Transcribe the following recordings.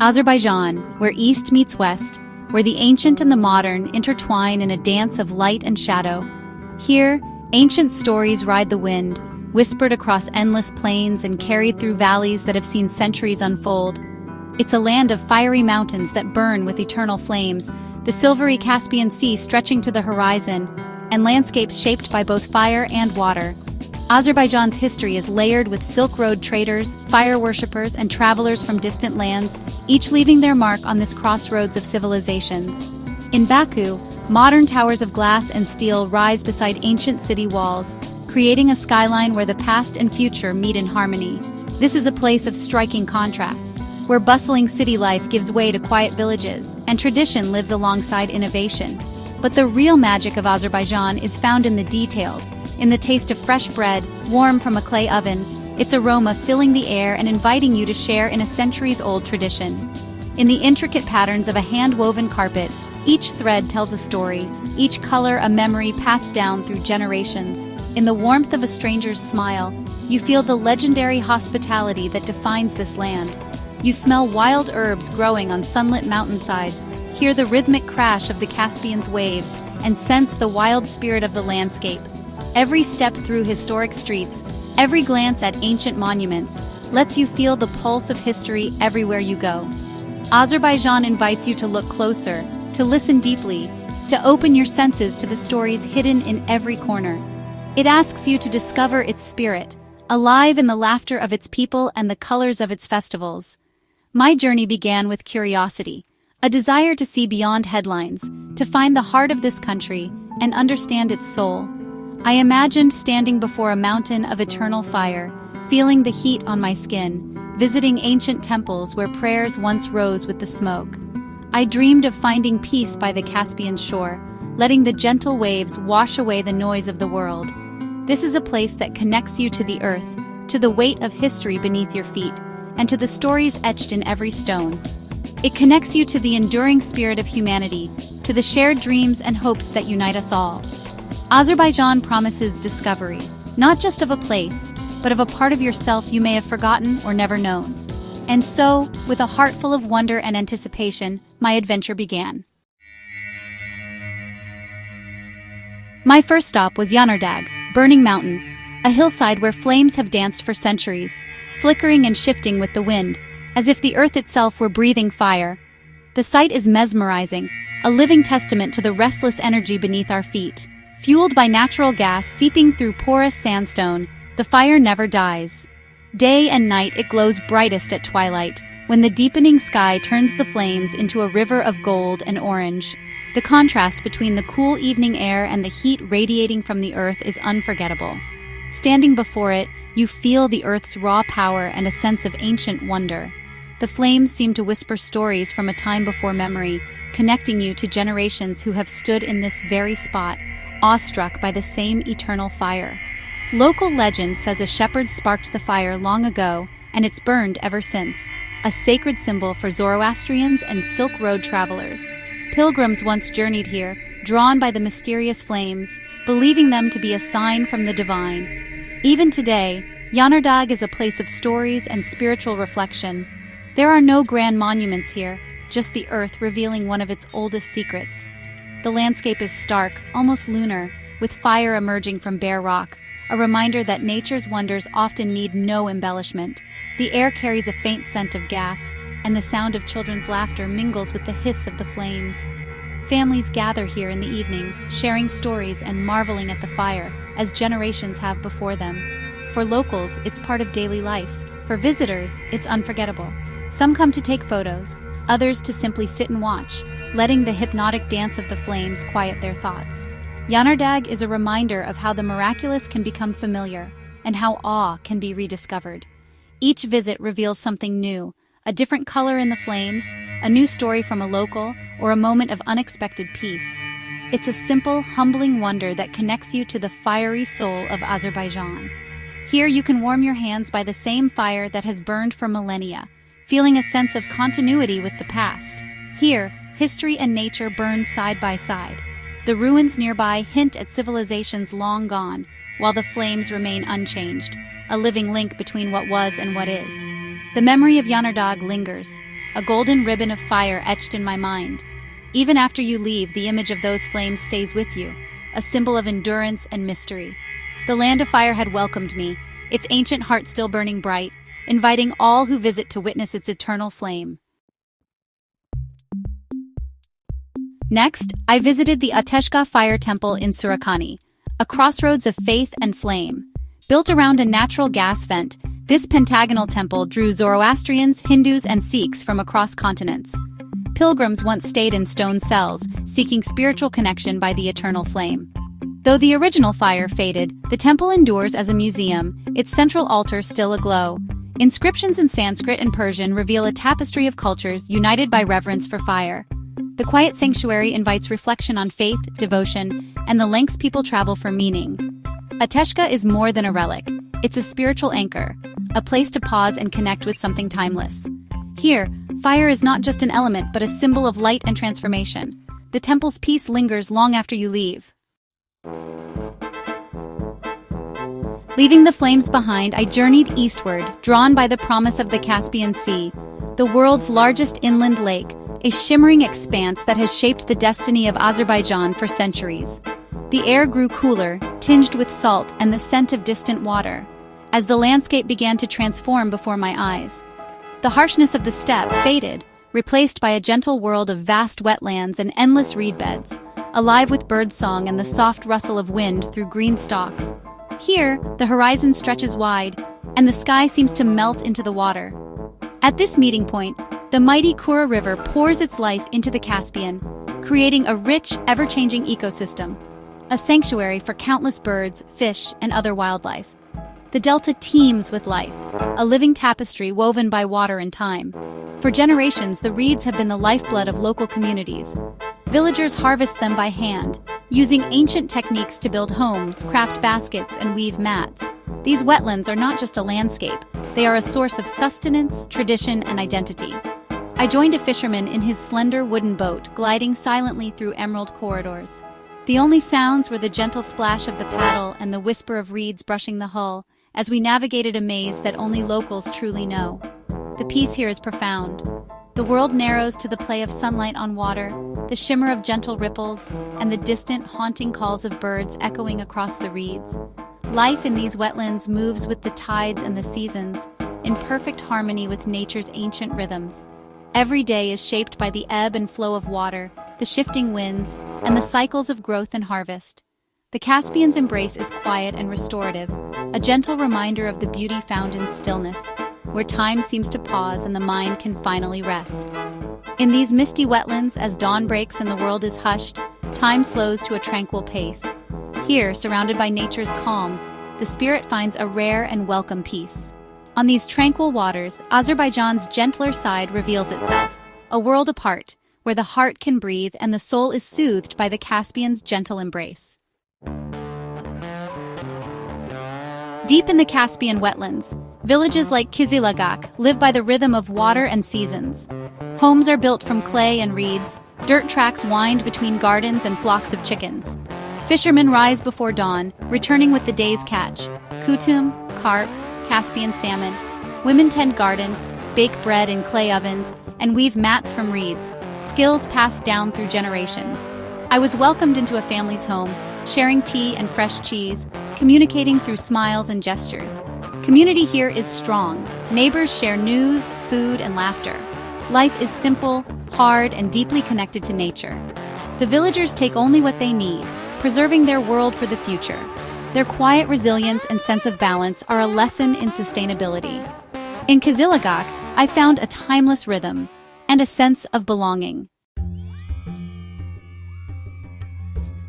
Azerbaijan, where East meets West, where the ancient and the modern intertwine in a dance of light and shadow. Here, ancient stories ride the wind, whispered across endless plains and carried through valleys that have seen centuries unfold. It's a land of fiery mountains that burn with eternal flames, the silvery Caspian Sea stretching to the horizon, and landscapes shaped by both fire and water. Azerbaijan's history is layered with Silk Road traders, fire worshippers, and travelers from distant lands, each leaving their mark on this crossroads of civilizations. In Baku, modern towers of glass and steel rise beside ancient city walls, creating a skyline where the past and future meet in harmony. This is a place of striking contrasts, where bustling city life gives way to quiet villages, and tradition lives alongside innovation. But the real magic of Azerbaijan is found in the details, in the taste of fresh bread, warm from a clay oven, its aroma filling the air and inviting you to share in a centuries-old tradition. In the intricate patterns of a hand-woven carpet, each thread tells a story, each color a memory passed down through generations. In the warmth of a stranger's smile, you feel the legendary hospitality that defines this land. You smell wild herbs growing on sunlit mountainsides, hear the rhythmic crash of the Caspian's waves, and sense the wild spirit of the landscape. Every step through historic streets, every glance at ancient monuments, lets you feel the pulse of history everywhere you go. Azerbaijan invites you to look closer, to listen deeply, to open your senses to the stories hidden in every corner. It asks you to discover its spirit, alive in the laughter of its people and the colors of its festivals. My journey began with curiosity, a desire to see beyond headlines, to find the heart of this country and understand its soul. I imagined standing before a mountain of eternal fire, feeling the heat on my skin, visiting ancient temples where prayers once rose with the smoke. I dreamed of finding peace by the Caspian shore, letting the gentle waves wash away the noise of the world. This is a place that connects you to the earth, to the weight of history beneath your feet, and to the stories etched in every stone. It connects you to the enduring spirit of humanity, to the shared dreams and hopes that unite us all. Azerbaijan promises discovery, not just of a place, but of a part of yourself you may have forgotten or never known. And so, with a heart full of wonder and anticipation, my adventure began. My first stop was Yanar Dag, Burning Mountain, a hillside where flames have danced for centuries, flickering and shifting with the wind, as if the earth itself were breathing fire. The sight is mesmerizing, a living testament to the restless energy beneath our feet. Fueled by natural gas seeping through porous sandstone, the fire never dies. Day and night it glows brightest at twilight, when the deepening sky turns the flames into a river of gold and orange. The contrast between the cool evening air and the heat radiating from the earth is unforgettable. Standing before it, you feel the earth's raw power and a sense of ancient wonder. The flames seem to whisper stories from a time before memory, connecting you to generations who have stood in this very spot, awestruck by the same eternal fire. Local legend says a shepherd sparked the fire long ago, and it's burned ever since, a sacred symbol for Zoroastrians and Silk Road travelers. Pilgrims once journeyed here, drawn by the mysterious flames, believing them to be a sign from the divine. Even today, Yanar Dag is a place of stories and spiritual reflection. There are no grand monuments here, just the earth revealing one of its oldest secrets. The landscape is stark, almost lunar, with fire emerging from bare rock, a reminder that nature's wonders often need no embellishment. The air carries a faint scent of gas, and the sound of children's laughter mingles with the hiss of the flames. Families gather here in the evenings, sharing stories and marveling at the fire, as generations have before them. For locals, it's part of daily life. For visitors, it's unforgettable. Some come to take photos, others to simply sit and watch, letting the hypnotic dance of the flames quiet their thoughts. Yanar Dag is a reminder of how the miraculous can become familiar, and how awe can be rediscovered. Each visit reveals something new, a different color in the flames, a new story from a local, or a moment of unexpected peace. It's a simple, humbling wonder that connects you to the fiery soul of Azerbaijan. Here you can warm your hands by the same fire that has burned for millennia, feeling a sense of continuity with the past. Here, history and nature burn side by side. The ruins nearby hint at civilizations long gone, while the flames remain unchanged, a living link between what was and what is. The memory of Yanar Dag lingers, a golden ribbon of fire etched in my mind. Even after you leave, the image of those flames stays with you, a symbol of endurance and mystery. The land of fire had welcomed me, its ancient heart still burning bright, inviting all who visit to witness its eternal flame. Next, I visited the Ateshka Fire Temple in Surakani, a crossroads of faith and flame. Built around a natural gas vent, this pentagonal temple drew Zoroastrians, Hindus, and Sikhs from across continents. Pilgrims once stayed in stone cells, seeking spiritual connection by the eternal flame. Though the original fire faded, the temple endures as a museum, its central altar still aglow. Inscriptions in Sanskrit and Persian reveal a tapestry of cultures united by reverence for fire. The quiet sanctuary invites reflection on faith, devotion, and the lengths people travel for meaning. Ateshka is more than a relic. It's a spiritual anchor, a place to pause and connect with something timeless. Here, fire is not just an element but a symbol of light and transformation. The temple's peace lingers long after you leave. Leaving the flames behind, I journeyed eastward, drawn by the promise of the Caspian Sea, the world's largest inland lake, a shimmering expanse that has shaped the destiny of Azerbaijan for centuries. The air grew cooler, tinged with salt and the scent of distant water, as the landscape began to transform before my eyes. The harshness of the steppe faded, replaced by a gentle world of vast wetlands and endless reed beds, alive with birdsong and the soft rustle of wind through green stalks. Here, the horizon stretches wide, and the sky seems to melt into the water. At this meeting point, the mighty Kura River pours its life into the Caspian, creating a rich, ever-changing ecosystem, a sanctuary for countless birds, fish, and other wildlife. The delta teems with life, a living tapestry woven by water and time. For generations, the reeds have been the lifeblood of local communities. Villagers harvest them by hand, using ancient techniques to build homes, craft baskets, and weave mats. These wetlands are not just a landscape, they are a source of sustenance, tradition, and identity. I joined a fisherman in his slender wooden boat, gliding silently through emerald corridors. The only sounds were the gentle splash of the paddle and the whisper of reeds brushing the hull, as we navigated a maze that only locals truly know. The peace here is profound. The world narrows to the play of sunlight on water, the shimmer of gentle ripples, and the distant, haunting calls of birds echoing across the reeds. Life in these wetlands moves with the tides and the seasons, in perfect harmony with nature's ancient rhythms. Every day is shaped by the ebb and flow of water, the shifting winds, and the cycles of growth and harvest. The Caspian's embrace is quiet and restorative, a gentle reminder of the beauty found in stillness, where time seems to pause and the mind can finally rest. In these misty wetlands, as dawn breaks and the world is hushed, time slows to a tranquil pace. Here, surrounded by nature's calm, the spirit finds a rare and welcome peace. On these tranquil waters, Azerbaijan's gentler side reveals itself, a world apart, where the heart can breathe and the soul is soothed by the Caspian's gentle embrace. Deep in the Caspian wetlands, villages like Kizilagak live by the rhythm of water and seasons. Homes are built from clay and reeds, dirt tracks wind between gardens and flocks of chickens. Fishermen rise before dawn, returning with the day's catch: kutum, carp, Caspian salmon. Women tend gardens, bake bread in clay ovens, and weave mats from reeds, skills passed down through generations. I was welcomed into a family's home, sharing tea and fresh cheese, communicating through smiles and gestures. Community here is strong. Neighbors share news, food, and laughter. Life is simple, hard, and deeply connected to nature. The villagers take only what they need, preserving their world for the future. Their quiet resilience and sense of balance are a lesson in sustainability. In Kizilagak, I found a timeless rhythm and a sense of belonging.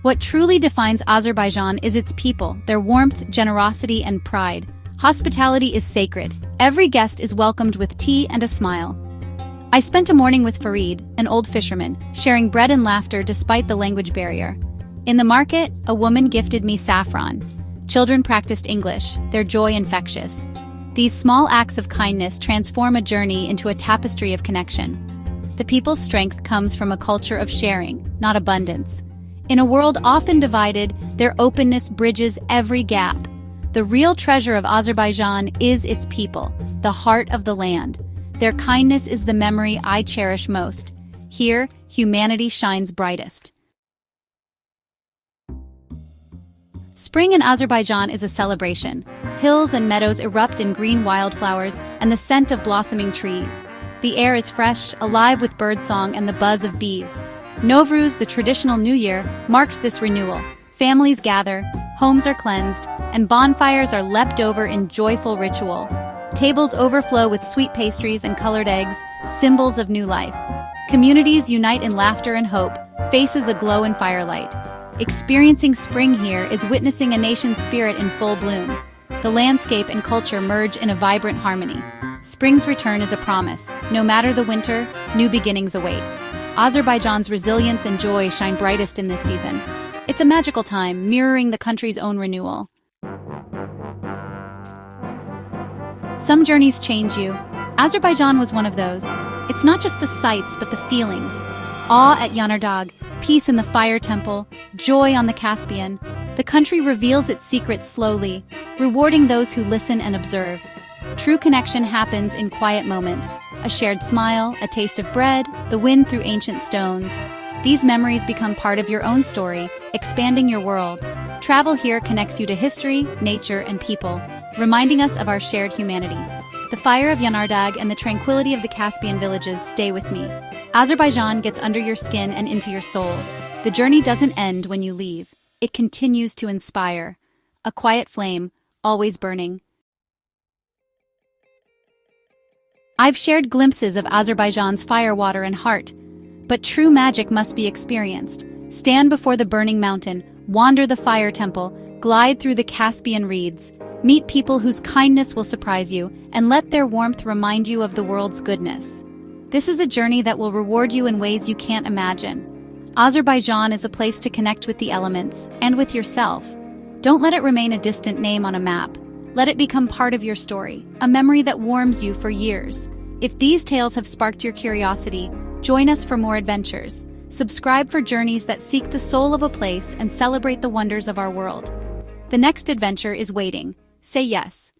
What truly defines Azerbaijan is its people, their warmth, generosity, and pride. Hospitality is sacred. Every guest is welcomed with tea and a smile. I spent a morning with Farid, an old fisherman, sharing bread and laughter despite the language barrier. In the market, a woman gifted me saffron. Children practiced English, their joy infectious. These small acts of kindness transform a journey into a tapestry of connection. The people's strength comes from a culture of sharing, not abundance. In a world often divided, their openness bridges every gap. The real treasure of Azerbaijan is its people, the heart of the land. Their kindness is the memory I cherish most. Here, humanity shines brightest. Spring in Azerbaijan is a celebration. Hills and meadows erupt in green wildflowers and the scent of blossoming trees. The air is fresh, alive with birdsong and the buzz of bees. Novruz, the traditional New Year, marks this renewal. Families gather, homes are cleansed, and bonfires are leapt over in joyful ritual. Tables overflow with sweet pastries and colored eggs, symbols of new life. Communities unite in laughter and hope, faces aglow in firelight. Experiencing spring here is witnessing a nation's spirit in full bloom. The landscape and culture merge in a vibrant harmony. Spring's return is a promise. No matter the winter, new beginnings await. Azerbaijan's resilience and joy shine brightest in this season. It's a magical time, mirroring the country's own renewal. Some journeys change you. Azerbaijan was one of those. It's not just the sights, but the feelings. Awe at Yanar Dag, peace in the fire temple, joy on the Caspian. The country reveals its secrets slowly, rewarding those who listen and observe. True connection happens in quiet moments. A shared smile, a taste of bread, the wind through ancient stones. These memories become part of your own story, expanding your world. Travel here connects you to history, nature, and people, reminding us of our shared humanity. The fire of Yanar Dag and the tranquility of the Caspian villages stay with me. Azerbaijan gets under your skin and into your soul. The journey doesn't end when you leave. It continues to inspire. A quiet flame, always burning. I've shared glimpses of Azerbaijan's firewater and heart, but true magic must be experienced. Stand before the burning mountain, wander the fire temple, glide through the Caspian reeds, meet people whose kindness will surprise you, and let their warmth remind you of the world's goodness. This is a journey that will reward you in ways you can't imagine. Azerbaijan is a place to connect with the elements and with yourself. Don't let it remain a distant name on a map. Let it become part of your story, a memory that warms you for years. If these tales have sparked your curiosity, join us for more adventures. Subscribe for journeys that seek the soul of a place and celebrate the wonders of our world. The next adventure is waiting. Say yes.